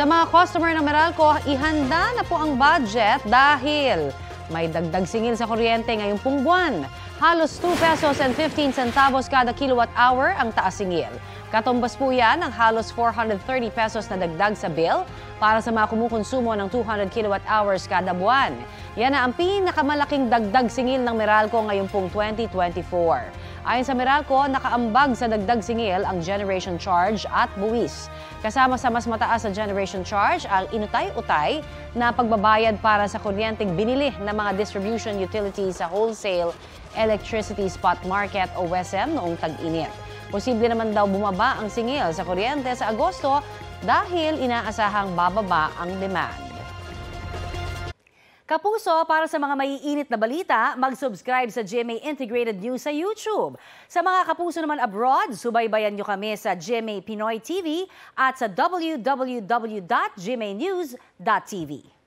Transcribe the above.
Sa mga customer ng Meralco, ihanda na po ang budget dahil may dagdag singil sa kuryente ngayong pong buwan. Halos 2 pesos and 15 centavos kada kilowatt hour ang taas singil. Katumbas po yan ang halos 430 pesos na dagdag sa bill para sa mga kumukonsumo ng 200 kilowatt hours kada buwan. Yan na ang pinakamalaking dagdag singil ng Meralco ngayong pong 2024. Ayon sa Meralco, nakaambag sa dagdag singil ang generation charge at buwis. Kasama sa mas mataas na generation charge ang inutay-utay na pagbabayad para sa kuryenteng binili ng mga distribution utilities sa wholesale electricity spot market o WESM noong tag-init. Posible naman daw bumaba ang singil sa kuryente sa Agosto dahil inaasahang bababa ang demand. Kapuso, para sa mga maiinit na balita, mag-subscribe sa GMA Integrated News sa YouTube. Sa mga kapuso naman abroad, subaybayan nyo kami sa GMA Pinoy TV at sa www.gmanews.tv.